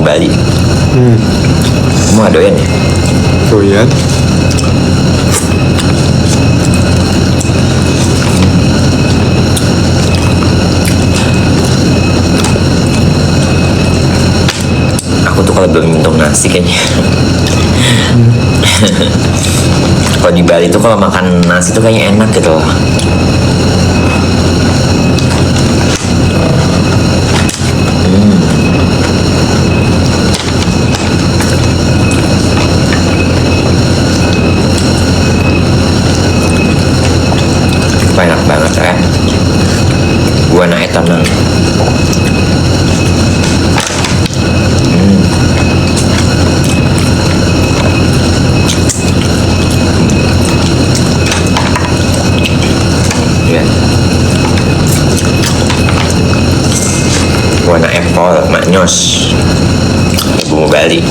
jamu Bali. Kamu gak doyan ya? Doyan. Aku tuh kalau belum minum nasi kayaknya. Kalau di Bali tuh kalau makan nasi tuh kayaknya enak gitu loh. Enak banget ya. Gua naik tenang. Ya. Warna apple, maknyos, bumbu Bali.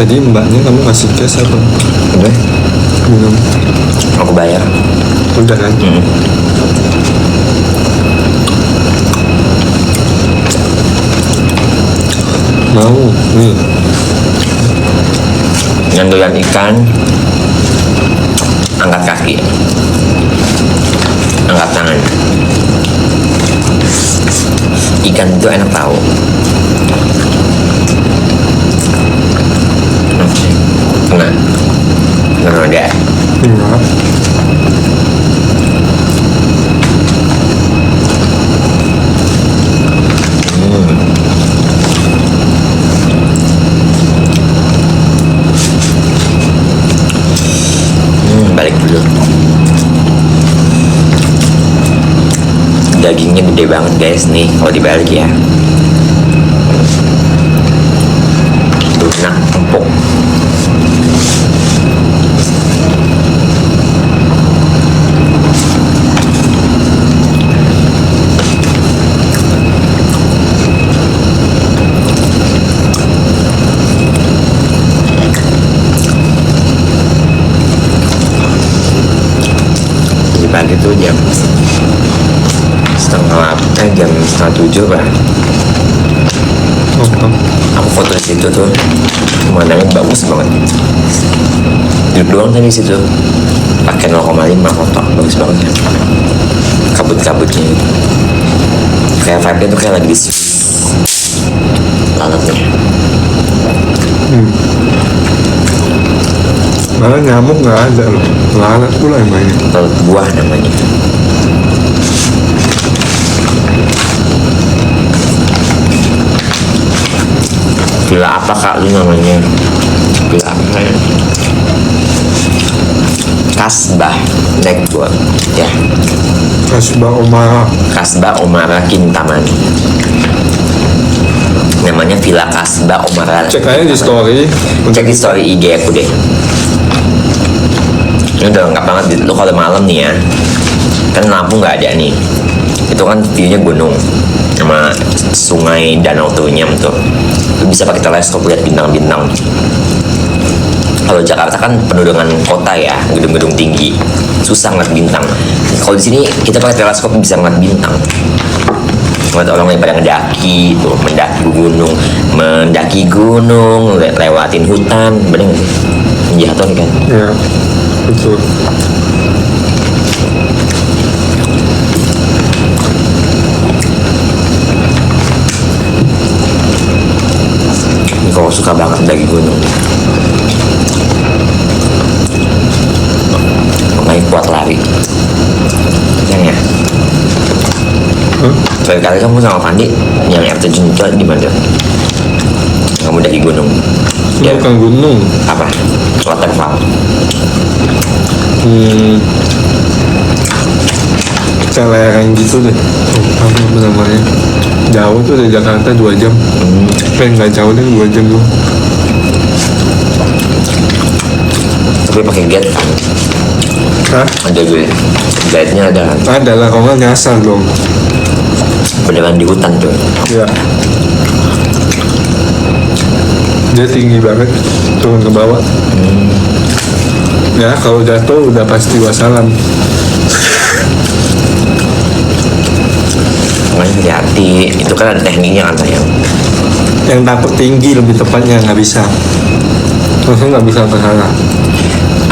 Tadi mbaknya kamu kasih cash apa? Udah, Minum. aku bayar. Udah kan? Mau nih. Yang doyan ikan, angkat kaki, angkat tangan. Ikan itu enak tahu. Nah, udah. Enggak. Balik dulu. Dagingnya gede banget guys nih kalau dibalik ya. Lunak empuk. Pagi tuh jam jam setengah 7 bah. Aku foto di situ tuh, pemandangan bagus banget. Duduk doang tadi situ, pakai 0,5 foto, bagus banget ya. Kabut-kabutnya gitu. Kayak vibe-nya tuh kayak lagi di lalatnya. Malah nyamuk nggak ada loh, lalat pula yang banyak. Lalat buah namanya. Gila apa kak lu namanya? Gila apa ya? Kasbah naik gua ya. Kasbah Omara. Kasbah Omara Kintaman. Namanya Villa Kasbah Omara. Cek aja di story. Cek di story IG aku deh. Ini udah lengkap banget. Lu kalau malam nih ya, kan lampu nggak ada nih. Itu kan viewnya gunung sama sungai danau Tunyam tuh. Lu bisa pakai teleskop lihat bintang-bintang. Kalau Jakarta kan penuh dengan kota ya, gedung-gedung tinggi, susah ngeliat bintang. Kalau di sini kita pakai teleskop bisa ngeliat bintang. Ngeliat orang yang pada ngedaki tuh, mendaki gunung, lewatin hutan, bener nggak sih? Jatuh nih kan? Ya, betul. Kalau suka banget daki gunung, makanya kuat lari. Yang ya. Sekali kamu sama Pandi yang air terjun itu di mana? Kamu daki gunung. Ya. Bukan gunung. Apa? Waterfall. Kayak lereng gitu deh. Apa namanya? Jauh tuh dari Jakarta 2 jam. Nggak jauh deh, 2 jam loh. Tapi pakai gate kan? Hah? Ada gue. Guide-nya ada kan. Ada lah, kalau nggak nyasar dong. Beneran di hutan tuh. Ya. Dia tinggi banget, turun ke bawah. Ya, kalau jatuh udah pasti wassalam. Makanya hati-hati. Itu kan ada tekniknya kan sayang. Yang takut tinggi lebih tepatnya nggak bisa. Maksudnya nggak bisa ke sana.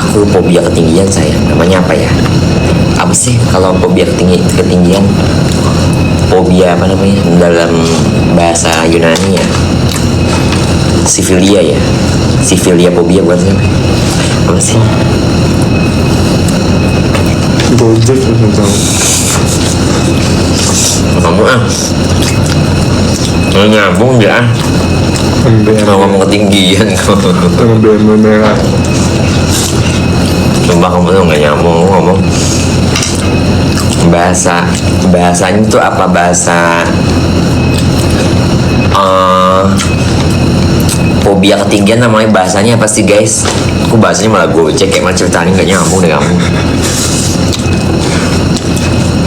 Aku fobia ketinggian sayang. Namanya apa ya? Apa sih kalau fobia ketinggian? Fobia apa namanya? Dalam bahasa Yunani ya. Sifilia ya. Sifilia fobia bukan sih? Apa sih? Gojek nggak tahu. Kamu nggak nyambung dia. Kalau ngomong ketinggian Ambil merah. Sumpah kamu tuh nggak nyambung ngomong bahasanya tuh apa bahasa fobia ketinggian namanya bahasanya apa sih guys? Aku bahasanya malah gojek kayak mana ceritanya nggak nyambung deh kamu.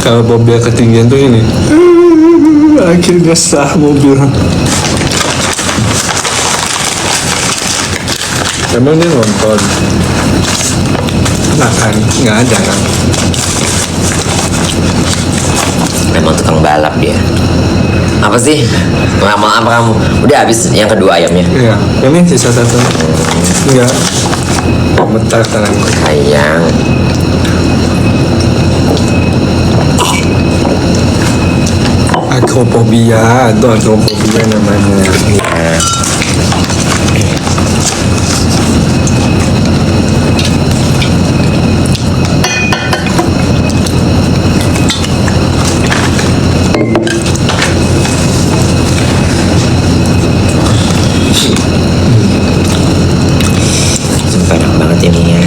Kalau fobia ketinggian tuh ini. Akhirnya sah mobil. Emang dia nonton? Nah kan, nggak ada kan? Memang tukang balap dia. Apa sih? Lama apa kamu? Udah habis yang kedua ayamnya. Iya, ini sisa satu. Enggak. Bentar sekarang. Sayang. Akrofobia, itu akrofobia namanya. Iya. Sumpah enak banget ini ya.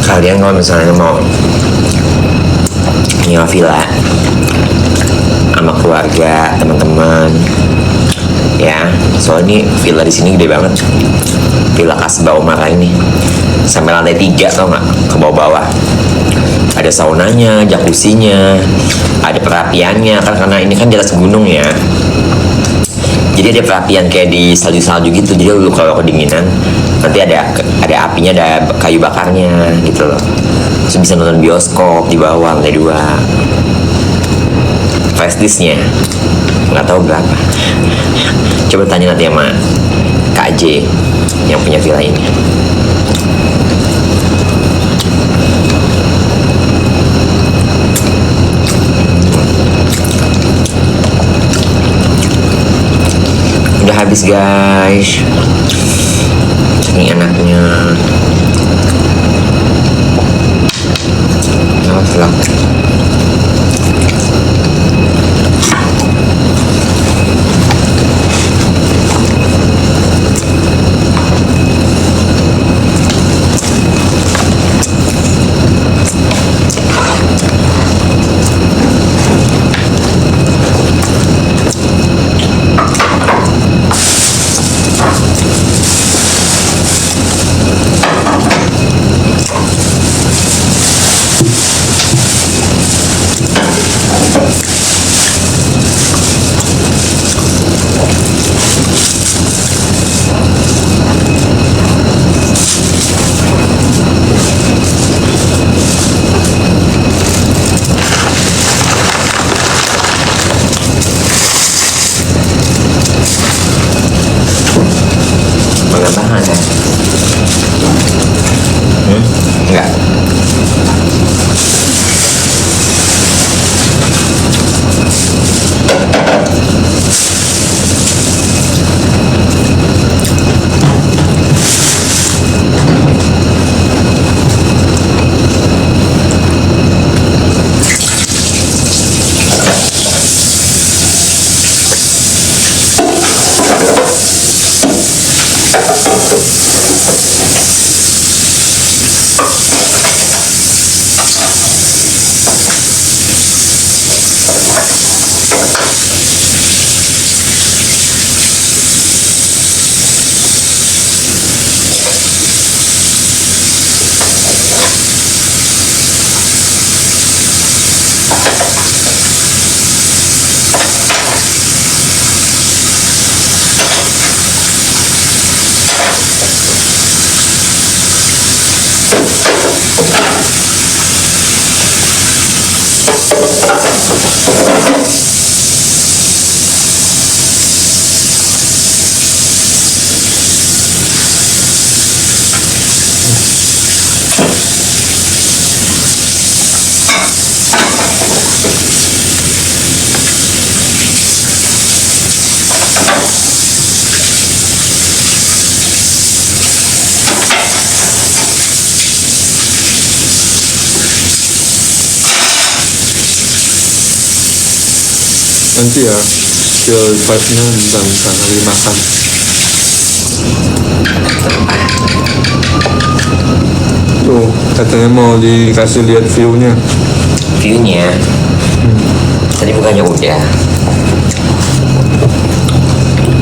Kalian kalau misalnya mau nyewa villa sama keluarga, teman-teman, ya, soalnya ini villa di sini gede banget, villa Kasbah Umara ini, sampai lantai 3 tau nggak, ke bawah-bawah. Ada saunanya, jacuzzinya, ada perapiannya, kan karena ini kan di atas gunung ya. Jadi ada perapian kayak di salju-salju gitu. Jadi lu kalau kedinginan nanti ada apinya, ada kayu bakarnya gitu loh. Terus bisa nonton bioskop di bawah lantai 2. Flash disknya nggak tahu berapa. Coba tanya nanti sama Kak J yang punya villa ini. Udah habis guys. Ini enaknya. Nah, nanti ya feel vibe-nya bentar lagi makan. Tuh katanya mau dikasih lihat view-nya. View-nya tadi bukannya udah.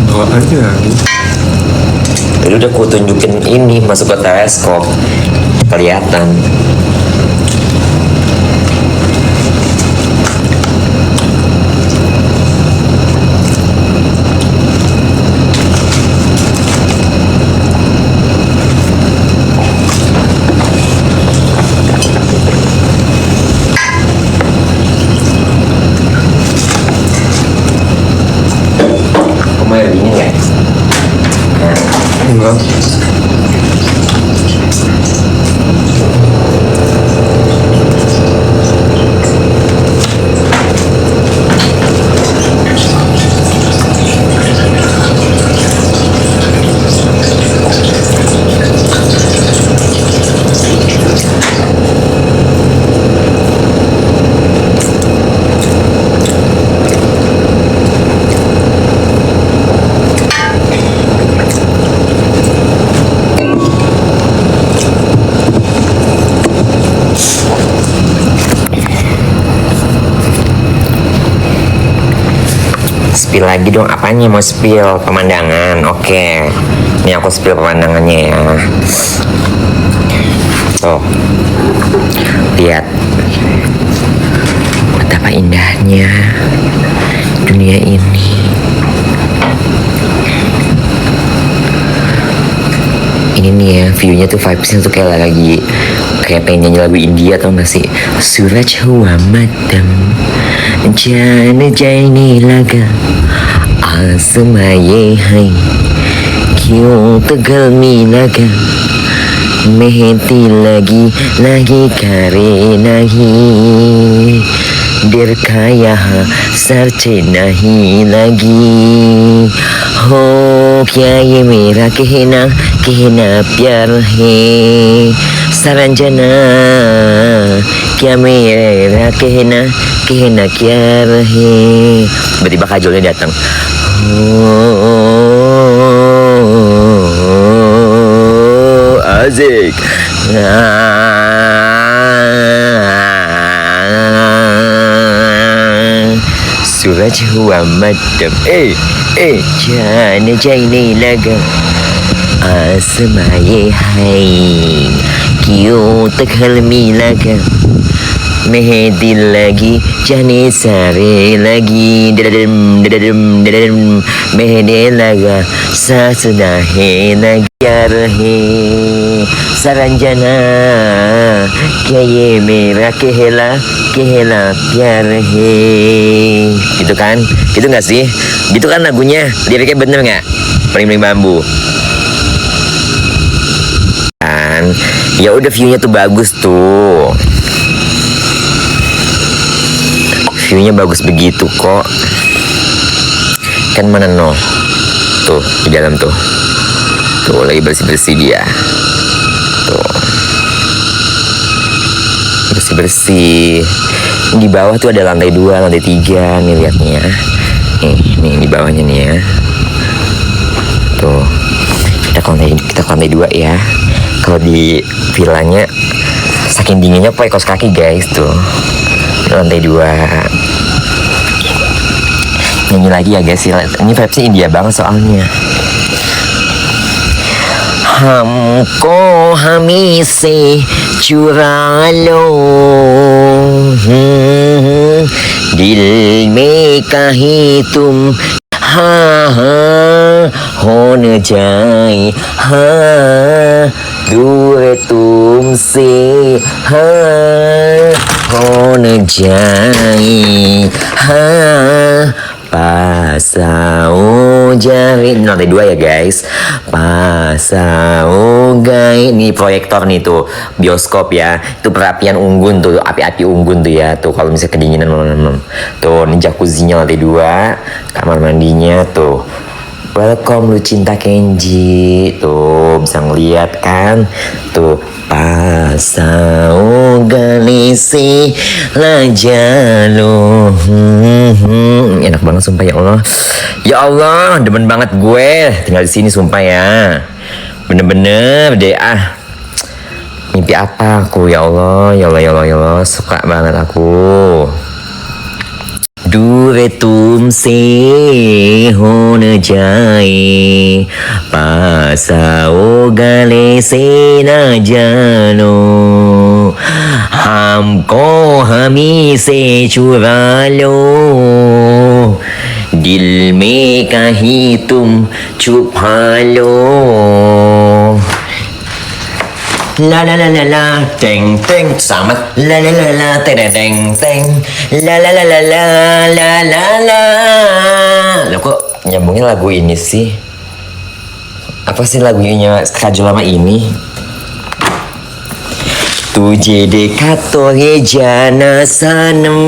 Bawa aja. Tadi udah ku tunjukin ini masuk ke teleskop, kelihatan. Kamu air dingin nggak? Enggak. Spill lagi dong, apanya mau spill? Pemandangan, oke. Ini aku spill pemandangannya ya. Tuh, lihat betapa indahnya dunia ini. Ini nih ya, viewnya tuh vibesnya tuh kayak pengen nyanyi lagu India, tau gak sih? Suraj huwa madam जान जाने लगा आसमां ये है क्यों तो गलमी लगा मेहंदी लगी लगी करे नहीं दिल का यहाँ सर्चे नहीं लगी हो क्या ये मेरा कहना प्यार है सरंजना क्या मेरा कहना क्या रहे. Tiba-tiba kajolnya datang. Asik. Suraj huwa madam. जाने लगा आसमां ये है क्यों तक हलमी लगा मेहंदी लगी जाने सारे लगी मेहंदी लगा सास है लगी रहे सरंजना क्या ये मेरा कहला प्यार है. Gitu kan? Gitu nggak sih? Gitu kan lagunya? Liriknya bener nggak? Beling-beling bambu kan? Ya udah, viewnya tuh bagus tuh. Viewnya bagus begitu kok. Kan mana no? Tuh di dalam tuh. Tuh lagi bersih-bersih dia. Tuh. Bersih-bersih. Di bawah tuh ada lantai 2, lantai 3 nih, liatnya. Nih di bawahnya nih ya. Tuh. Kita ke lantai 2 ya. Kalau di villanya saking dinginnya pakai kaos kaki guys tuh. Lantai 2. Nyanyi lagi ya guys. Ini vibesnya India banget soalnya. हमको हमी से चुरा लो दिल में कहीं तुम हो न जाए दूर तुमसे हो न जाए Pasau jari. Ini lantai 2 ya guys. Pasau gai. Ini proyektor nih tuh, bioskop ya. Itu perapian unggun tuh, api-api unggun tuh ya. Tuh kalau misalnya kedinginan tuh, ini jacuzzinya lantai 2, kamar mandinya tuh. Welcome Lucinta Kenji. Tuh bisa ngeliat kan. Tuh pasau galisi lajalo. Enak banget sumpah ya Allah. Ya Allah, demen banget gue tinggal di sini sumpah ya. Bener-bener deh mimpi apa aku ya Allah, ya Allah, ya Allah, ya Allah, suka banget aku. Dure tumse hone jai pasao gale se na jano हमको हमी से चुरा लो दिल में कहीं तुम छुपा लो La la la la la teng teng sama la la la la teng teng teng la la la la la la la la. Loh kok nyambungnya lagu ini sih? Apa sih lagunya Kajol lama ini? Tujhe dekha to ye jana sanam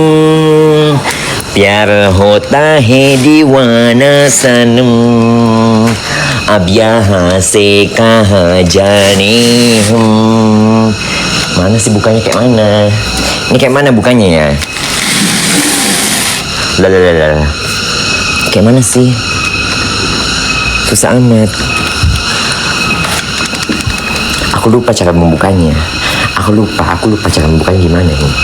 प्यार होता है दीवाना सनम अब यहाँ से कहाँ जाने हम. Mana sih bukanya kayak mana? Ini kayak mana bukanya ya? Lalalala. Kayak mana sih? Susah amat. Aku lupa cara membukanya. Aku lupa cara membukanya gimana nih.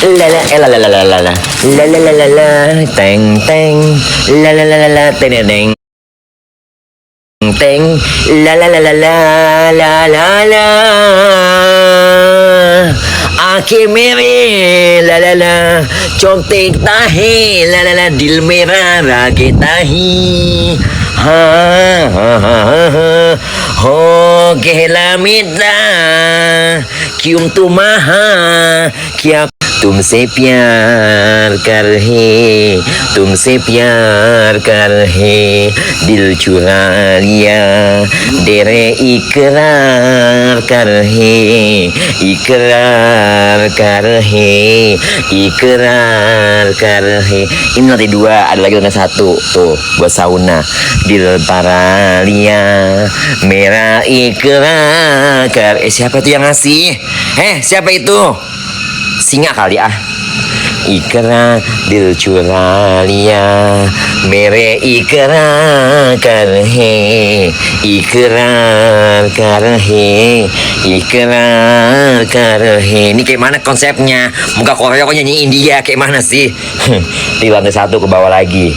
La la la la la la la la la la la la la teng teng la la la la la teng teng teng la la la la la la la la आंखें मेरे ला ला ला चौंकता है ला ला ला दिल मेरा रागता ही हाँ हाँ हाँ हाँ हो कहला मिटा क्यों तुम क्या तुमसे प्यार कर है दिल चुरा लिया तेरे इकरार कर है ini lantai 2 ada lagi lantai 1 tuh buat sauna dil paralia merah ikrar kar siapa itu yang ngasih siapa itu singa kali ikrar dil chura liya mere ikrar kar hai ini kayak mana konsepnya muka Korea kok nyanyi India kayak mana sih di lantai 1 ke bawah lagi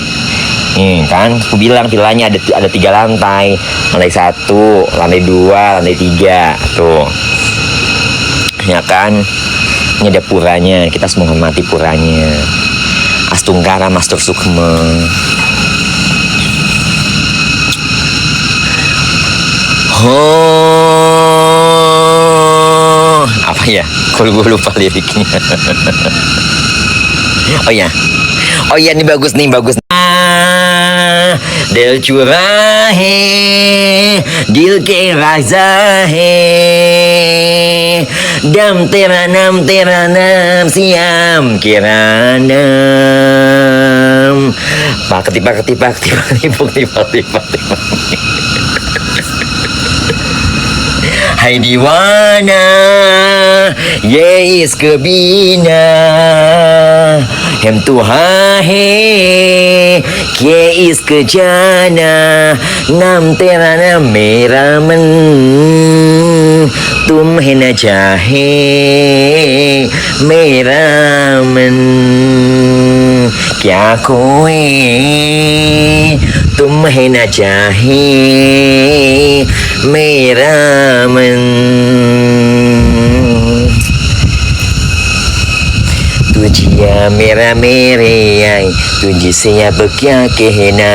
kan aku bilang villanya ada 3 lantai 1 lantai 2 lantai 3 tuh ya kan. Ini ada puranya, kita harus menghormati puranya. Astungkara Master Sukma. Apa ya? Gue lupa liriknya. Oh ya, ini bagus nih. Del chura hai dil ke raza hai dam teranam siam kiranam pak ketipuk Hai diwana ye iske bina hem tuha hai ke iske jana nam terana mera man tum hai na chahe mera man kya koe तुम है न चाहे मेरा मन तुझिया मेरा मेरे आई तुझसे अब क्या कहना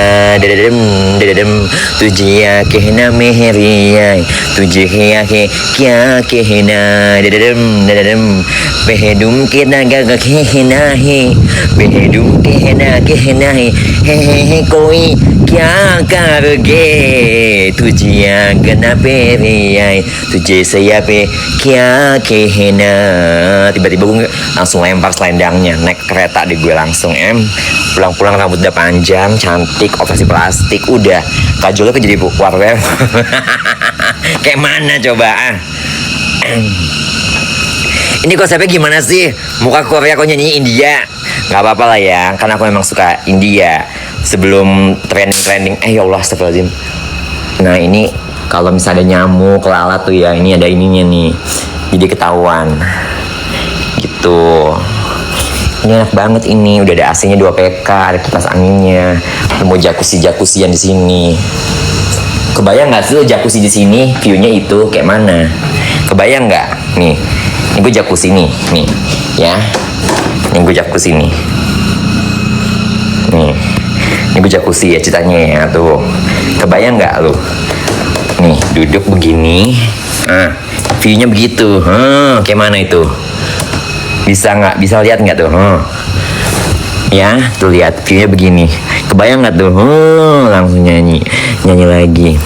तुझिया कहना मेरे आई तुझे है आके क्या कहना डडडम बेहदुम के नागा कहना है बेहदुम कहना है कोई क्या करोगे तुझे आगना पे तुझे saya pe क्या कहना. Tiba-tiba gue langsung lempar selendangnya, naik kereta di gue langsung pulang-pulang rambut udah panjang cantik operasi plastik udah kajolnya jadi warware. Kayak mana coba ini konsepnya gimana sih? Muka Korea kok nyanyi India? Gak apa-apa lah ya, karena aku memang suka India. Sebelum trending ya Allah astagfirullahaladzim. Nah ini kalau misalnya ada nyamuk, lalat tuh ya, ini ada ininya nih, jadi ketahuan gitu. Ini enak banget ini, udah ada AC-nya 2 PK, ada kipas anginnya, mau jacuzzi-jacuzzian di sini. Kebayang nggak sih lo jacuzzi di sini, view-nya itu kayak mana? Kebayang nggak? Nih, ini gue jacuzzi nih, ya. Ini gue jacuzzi nih. Ini gue jacuzzi ya ceritanya ya tuh. Kebayang nggak lo? Nih, duduk begini. View-nya begitu. Kayak mana itu? Bisa nggak? Bisa lihat nggak tuh? Ya, tuh lihat view-nya begini. Kebayang nggak tuh? Langsung nyanyi lagi.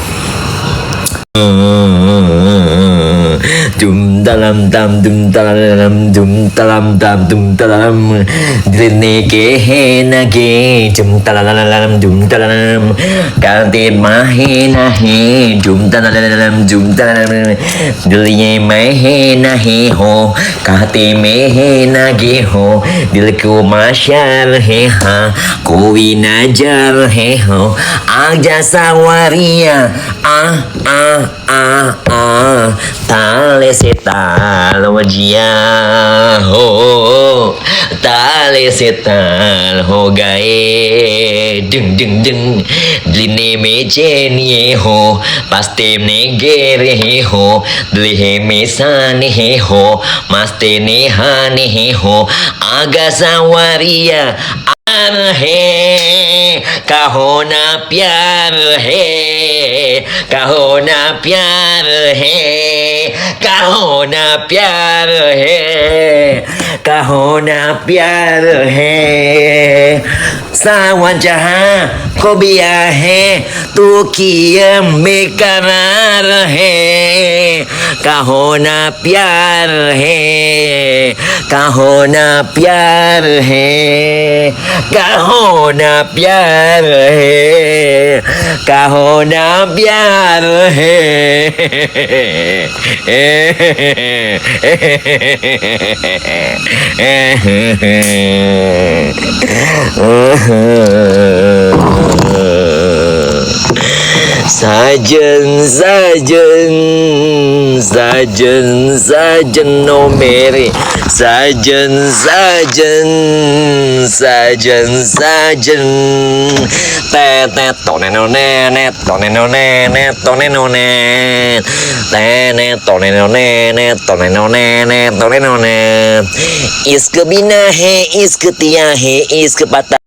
Dum dalam tam dum dalam dum dalam tam dum dalam dine ke hena ke dum dalam dum dalam kanti mahena he dum dalam dilinya mahena he ho kate mehena ge ho dilku masyar he ha koi najar he ho aja sawaria tale setal wajia ho tale setal ho gae deng dline meje ni ho paste negere he ho dlihe mesane he ho maste ne hane he ho aga sawaria है कहो ना प्यार है कहो ना प्यार है कहो ना प्यार है कहो ना प्यार है सावन जहाँ को बिया है तू किया बेकरार है कहो ना प्यार है कहो ना प्यार है कहो ना प्यार है कहो ना प्यार Sajen no mere sajen te toneno ne toneno ne toneno ne te toneno ne toneno ne toneno ne isk bina hai isk tia hai isk pata